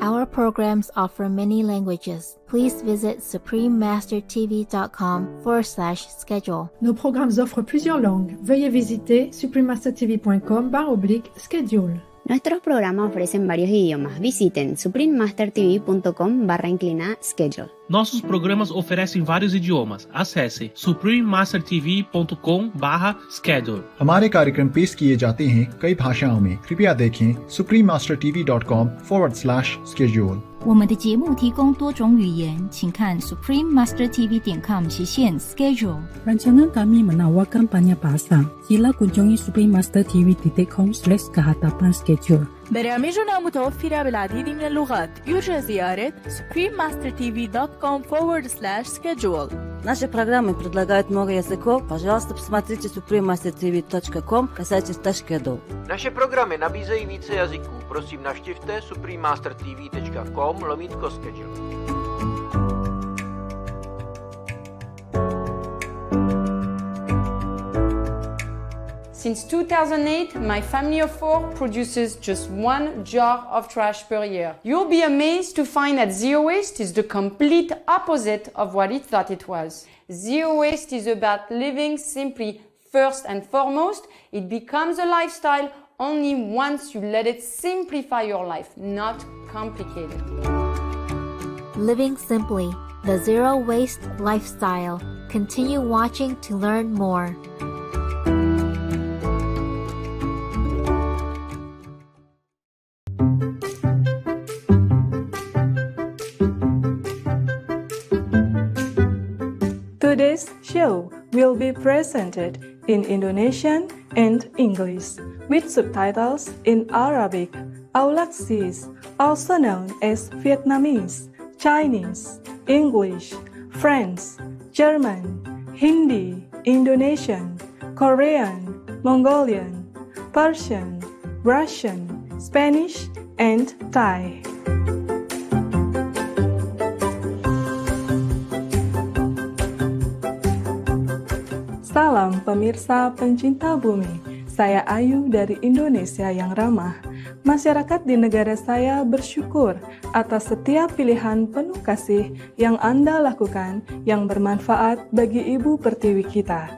Our programs offer many languages. Please visit suprememastertv.com/schedule. Nos programmes offrent plusieurs langues. Veuillez visiter suprememastertv.com/schedule. Nuestros programas ofrecen varios idiomas. Visiten suprememastertv.com/schedule. Nossos programas oferecem vários idiomas. Acesse suprememastertv.com/schedule. हमारे कार्यक्रम पेश किए जाते हैं कई भाषाओं में. कृपया देखें suprememastertv.com/schedule. 我们的节目提供多种语言，请看 suprememastertv.com/schedule. Rancangan kami menawarkan banyak bahasa. Sila kunjungi suprememastertv.com/kehadapan-schedule. برامجنا متوفرة بالعديد من اللغات. يرجى زيارة suprememastertv.com/schedule. Наши программы предлагают много языков. Пожалуйста, посмотрите suprememastertv.com/schedule. Naše programy nabízejí více jazyků. Prosím, navštivte suprememastertv.com/schedule. Since 2008, my family of 4 produces just 1 jar of trash per year. You'll be amazed to find that zero waste is the complete opposite of what it thought it was. Zero waste is about living simply first and foremost. It becomes a lifestyle only once you let it simplify your life, not complicate it. Living Simply, the Zero Waste Lifestyle. Continue watching to learn more. Today's show will be presented in Indonesian and English with subtitles in Arabic, Aulacese, also known as Vietnamese, Chinese, English, French, German, Hindi, Indonesian, Korean, Mongolian, Persian, Russian, Spanish, and Thai. Salam pemirsa pencinta bumi, saya Ayu dari Indonesia yang ramah. Masyarakat di negara saya bersyukur atas setiap pilihan penuh kasih yang Anda lakukan yang bermanfaat bagi Ibu Pertiwi kita.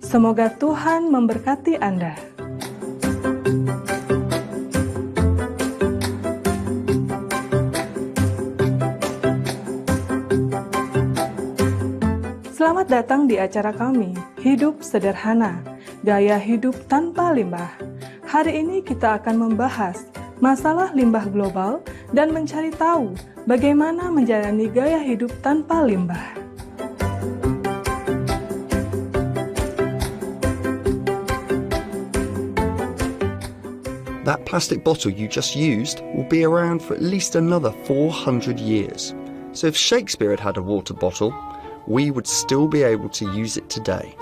Semoga Tuhan memberkati Anda. Selamat datang di acara kami, Hidup Sederhana, Gaya Hidup Tanpa Limbah. Hari ini kita akan membahas masalah limbah global dan mencari tahu bagaimana menjalani gaya hidup tanpa limbah. That plastic bottle you just used will be around for at least another 400 years. So if Shakespeare had had a water bottle, we would still be able to use it today.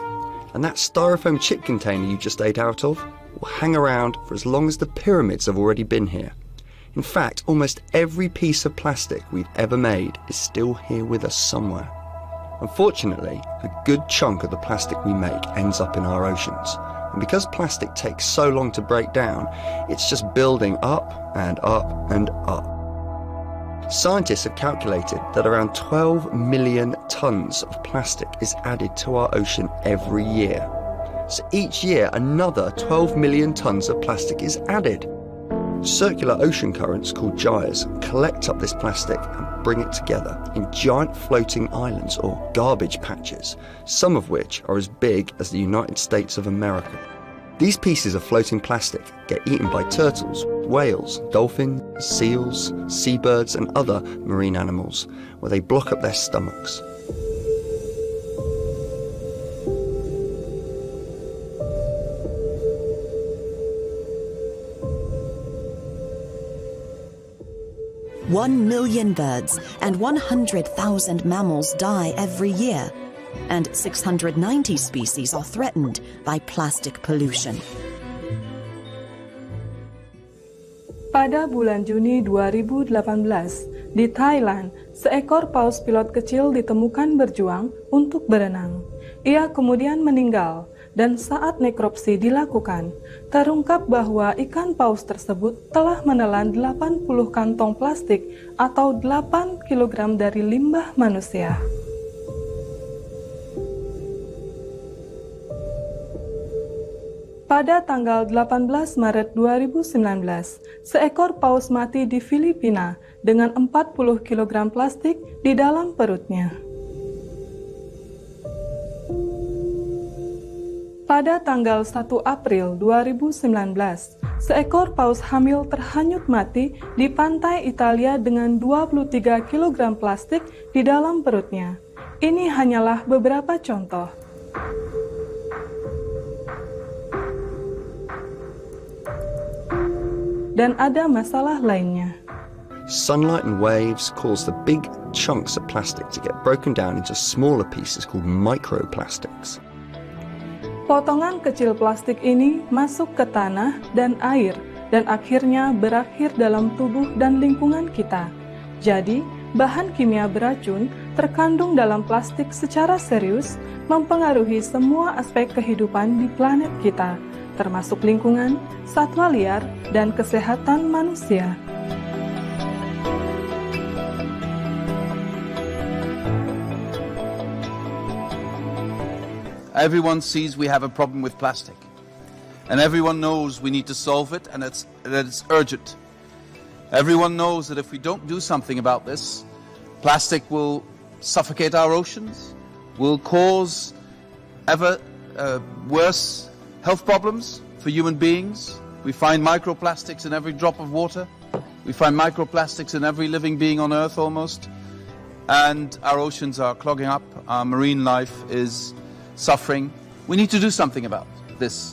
And that styrofoam chip container you just ate out of will hang around for as long as the pyramids have already been here. In fact, almost every piece of plastic we've ever made is still here with us somewhere. Unfortunately, a good chunk of the plastic we make ends up in our oceans. And because plastic takes so long to break down, it's just building up and up and up. Scientists have calculated that around 12 million tons of plastic is added to our ocean every year. So each year, another 12 million tons of plastic is added. Circular ocean currents called gyres collect up this plastic and bring it together in giant floating islands or garbage patches, some of which are as big as the United States of America. These pieces of floating plastic get eaten by turtles, whales, dolphins, seals, seabirds and other marine animals, where they block up their stomachs. One million birds and 100,000 mammals die every year, and 690 species are threatened by plastic pollution. Pada bulan Juni 2018, di Thailand, seekor paus pilot kecil ditemukan berjuang untuk berenang. Ia kemudian meninggal Dan saat nekropsi dilakukan, terungkap bahwa ikan paus tersebut telah menelan 80 kantong plastik atau 8 kg dari limbah manusia. Pada tanggal 18 Maret 2019, seekor paus mati di Filipina dengan 40 kg plastik di dalam perutnya. Pada tanggal 1 April 2019, seekor paus hamil terhanyut mati di pantai Italia dengan 23 kg plastik di dalam perutnya. Ini hanyalah beberapa contoh. Dan ada masalah lainnya. Sunlight and waves cause the big chunks of plastic to get broken down into smaller pieces called microplastics. Potongan kecil plastik ini masuk ke tanah dan air dan akhirnya berakhir dalam tubuh dan lingkungan kita. Jadi, bahan kimia beracun terkandung dalam plastik secara serius mempengaruhi semua aspek kehidupan di planet kita, termasuk lingkungan, satwa liar, dan kesehatan manusia. Everyone sees we have a problem with plastic, and everyone knows we need to solve it, and that it's urgent. Everyone knows that if we don't do something about this, plastic will suffocate our oceans, will cause ever worse health problems for human beings. We find microplastics in every drop of water. We find microplastics in every living being on Earth almost, and our oceans are clogging up. Our marine life is suffering. We need to do something about this.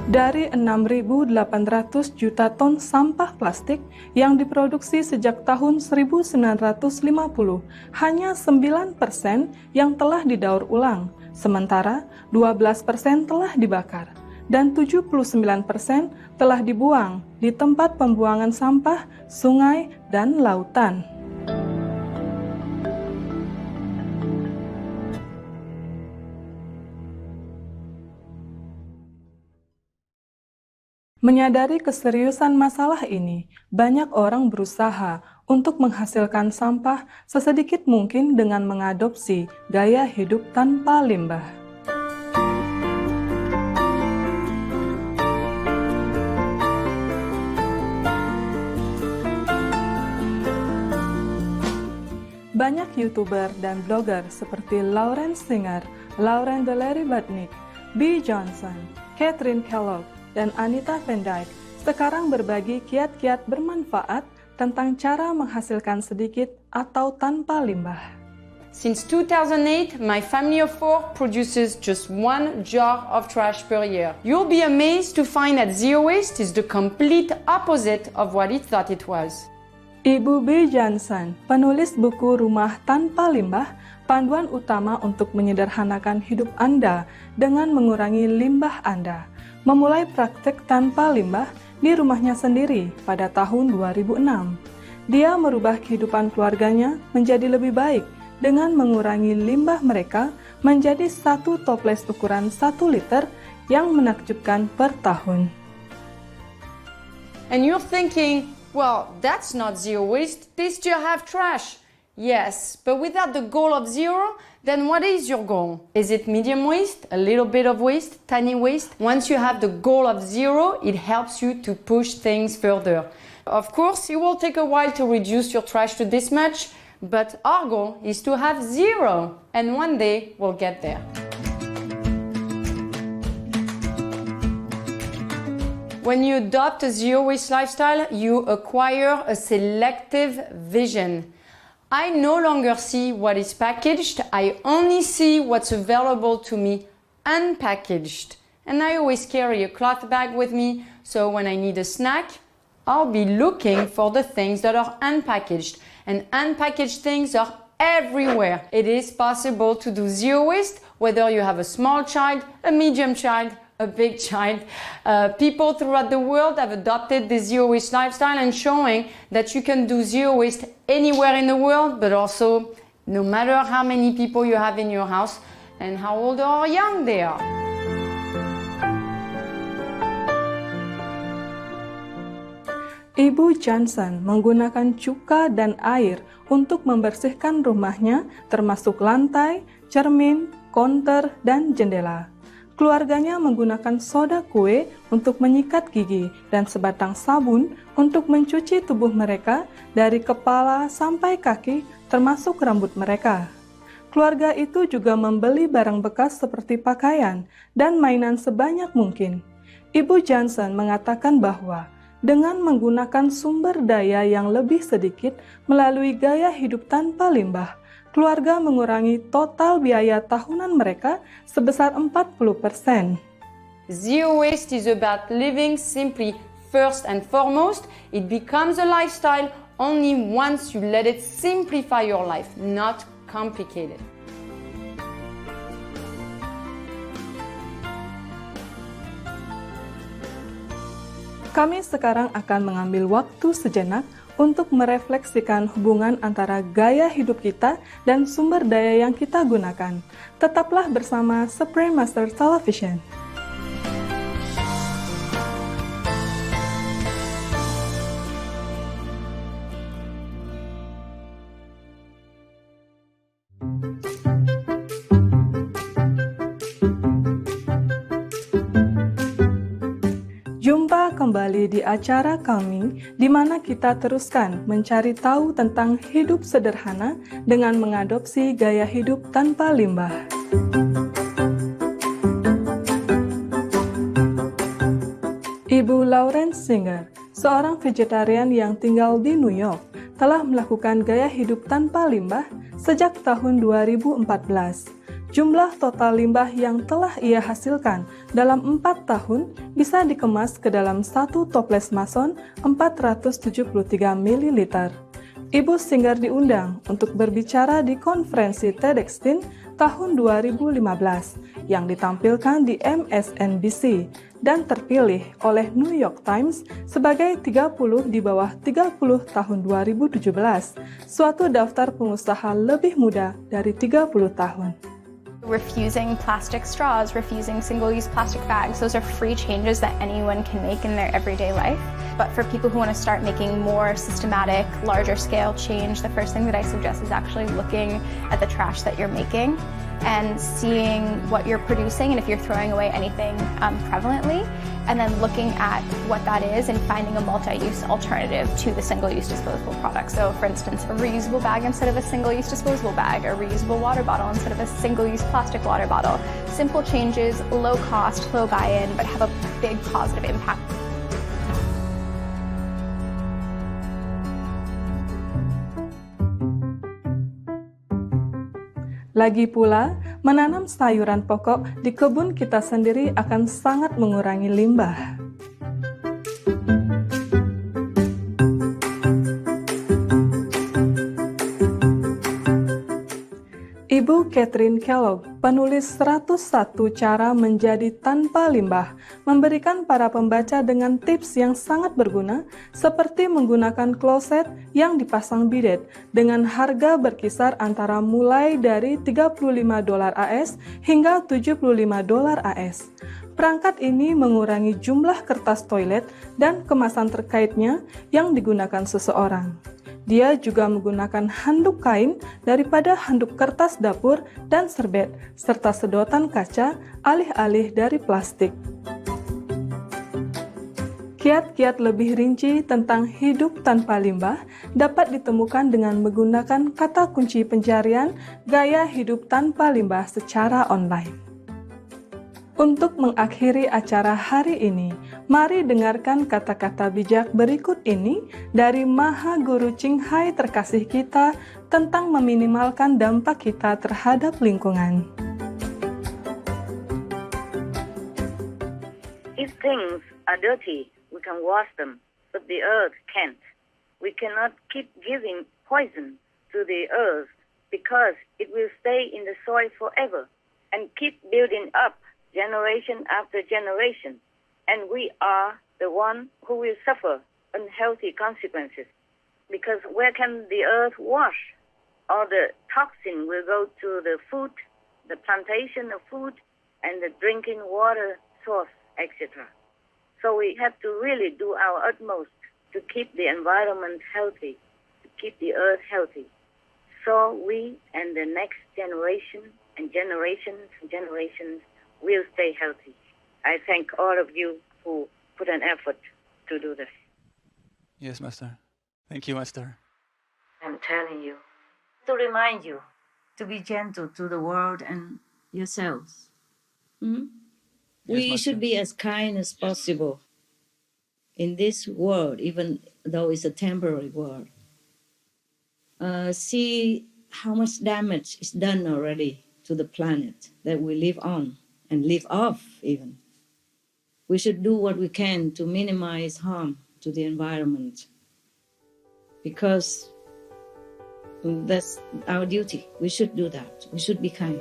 Dari 6.800 juta ton sampah plastik yang diproduksi sejak tahun 1950, hanya 9% yang telah didaur ulang, sementara 12% telah dibakar. Dan 79% telah dibuang di tempat pembuangan sampah, sungai, dan lautan. Menyadari keseriusan masalah ini, banyak orang berusaha untuk menghasilkan sampah sesedikit mungkin dengan mengadopsi gaya hidup tanpa limbah. Banyak YouTuber dan blogger seperti Lauren Singer, Lauren Deleri Batnik, B. Johnson, Catherine Kellogg, dan Anita Van Dyke sekarang berbagi kiat-kiat bermanfaat tentang cara menghasilkan sedikit atau tanpa limbah. Since 2008, my family of 4 produces just 1 jar of trash per year. You'll be amazed to find that zero waste is the complete opposite of what it thought it was. Ibu B. Johnson, penulis buku Rumah Tanpa Limbah, panduan utama untuk menyederhanakan hidup Anda dengan mengurangi limbah Anda, memulai praktek tanpa limbah di rumahnya sendiri pada tahun 2006. Dia merubah kehidupan keluarganya menjadi lebih baik dengan mengurangi limbah mereka menjadi 1 toples ukuran 1 liter yang menakjubkan per tahun. And you're thinking, well, that's not zero waste, they still have trash. Yes, but without the goal of zero, then what is your goal? Is it medium waste, a little bit of waste, tiny waste? Once you have the goal of zero, it helps you to push things further. Of course, it will take a while to reduce your trash to this much, but our goal is to have zero, and one day we'll get there. When you adopt a zero-waste lifestyle, you acquire a selective vision. I no longer see what is packaged, I only see what's available to me unpackaged. And I always carry a cloth bag with me, so when I need a snack, I'll be looking for the things that are unpackaged. And unpackaged things are everywhere. It is possible to do zero waste, whether you have a small child, a medium child, a big child. People throughout the world have adopted the zero waste lifestyle and showing that you can do zero waste anywhere in the world, but also no matter how many people you have in your house and how old or young they are. Ibu Johnson menggunakan cuka dan air untuk membersihkan rumahnya, termasuk lantai, cermin, konter, dan jendela. Keluarganya menggunakan soda kue untuk menyikat gigi dan sebatang sabun untuk mencuci tubuh mereka dari kepala sampai kaki, termasuk rambut mereka. Keluarga itu juga membeli barang bekas seperti pakaian dan mainan sebanyak mungkin. Ibu Johnson mengatakan bahwa dengan menggunakan sumber daya yang lebih sedikit melalui gaya hidup tanpa limbah, keluarga mengurangi total biaya tahunan mereka sebesar 40%. Zero waste is about living simply first and foremost. It becomes a lifestyle only once you let it simplify your life, not complicate it. Kami sekarang akan mengambil waktu sejenak untuk merefleksikan hubungan antara gaya hidup kita dan sumber daya yang kita gunakan. Tetaplah bersama Supreme Master Television. Jumpa kembali di acara kami, di mana kita teruskan mencari tahu tentang hidup sederhana dengan mengadopsi gaya hidup tanpa limbah. Ibu Laurence Singer, seorang vegetarian yang tinggal di New York, telah melakukan gaya hidup tanpa limbah sejak tahun 2014. Jumlah total limbah yang telah ia hasilkan dalam 4 tahun bisa dikemas ke dalam satu toples mason 473 ml. Ibu Singer diundang untuk berbicara di konferensi TEDxTeen tahun 2015 yang ditampilkan di MSNBC dan terpilih oleh New York Times sebagai 30 di bawah 30 tahun 2017, suatu daftar pengusaha lebih muda dari 30 tahun. Refusing plastic straws, refusing single-use plastic bags, those are free changes that anyone can make in their everyday life. But for people who want to start making more systematic, larger scale change, the first thing that I suggest is actually looking at the trash that you're making and seeing what you're producing and if you're throwing away anything prevalently, and then looking at what that is and finding a multi-use alternative to the single-use disposable product. So for instance, a reusable bag instead of a single-use disposable bag, a reusable water bottle instead of a single-use plastic water bottle. Simple changes, low cost, low buy-in, but have a big positive impact. Lagi pula, menanam sayuran pokok di kebun kita sendiri akan sangat mengurangi limbah. Ibu Catherine Kellogg, penulis 101 cara menjadi tanpa limbah, memberikan para pembaca dengan tips yang sangat berguna seperti menggunakan kloset yang dipasang bidet dengan harga berkisar antara mulai dari $35 AS hingga $75 AS. Perangkat ini mengurangi jumlah kertas toilet dan kemasan terkaitnya yang digunakan seseorang. Dia juga menggunakan handuk kain daripada handuk kertas dapur dan serbet, serta sedotan kaca alih-alih dari plastik. Kiat-kiat lebih rinci tentang hidup tanpa limbah dapat ditemukan dengan menggunakan kata kunci pencarian gaya hidup tanpa limbah secara online. Untuk mengakhiri acara hari ini, mari dengarkan kata-kata bijak berikut ini dari Maha Guru Ching Hai terkasih kita tentang meminimalkan dampak kita terhadap lingkungan. If things are dirty, we can wash them, but the earth can't. We cannot keep giving poison to the earth because it will stay in the soil forever and keep building up generation after generation, and we are the one who will suffer unhealthy consequences. Because where can the earth wash? All the toxin will go to the food, the plantation of food, and the drinking water source, etc. So we have to really do our utmost to keep the environment healthy, to keep the earth healthy. So we and the next generation and generations and generations will stay healthy. I thank all of you who put an effort to do this. Yes, Master. Thank you, Master. I'm telling you, to remind you to be gentle to the world and yourselves. We should be as kind as possible in this world, even though it's a temporary world. See how much damage is done already to the planet that we live on and live off even. We should do what we can to minimize harm to the environment, because that's our duty. We should do that. We should be kind.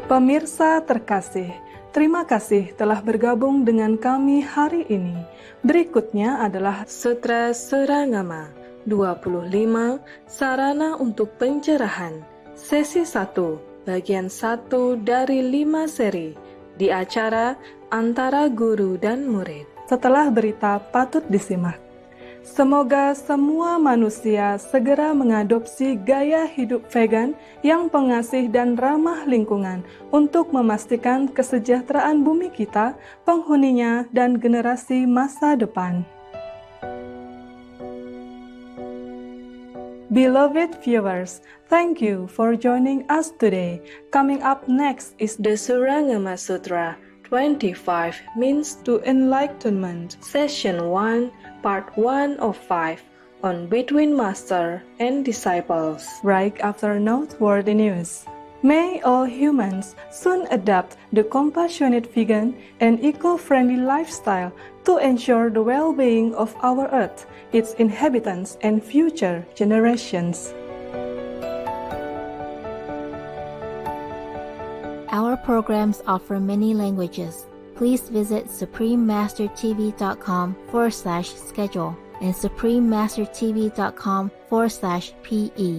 Pemirsa terkasih, terima kasih telah bergabung dengan kami hari ini. Berikutnya adalah Sutra Surangama 25, Sarana untuk Pencerahan, Sesi 1, Bagian 1 dari 5 seri, di acara Antara Guru dan Murid. Setelah berita patut disimak. Semoga semua manusia segera mengadopsi gaya hidup vegan yang pengasih dan ramah lingkungan untuk memastikan kesejahteraan bumi kita, penghuninya, dan generasi masa depan. Beloved viewers, thank you for joining us today. Coming up next is the Surangama Sutra 25 Means to Enlightenment, Session 1, Part 1 of 5, on Between Master and Disciples, right after noteworthy news. May all humans soon adopt the compassionate vegan and eco-friendly lifestyle to ensure the well-being of our Earth, its inhabitants, and future generations. Our programs offer many languages. Please visit suprememastertv.com/schedule and suprememastertv.com/PE.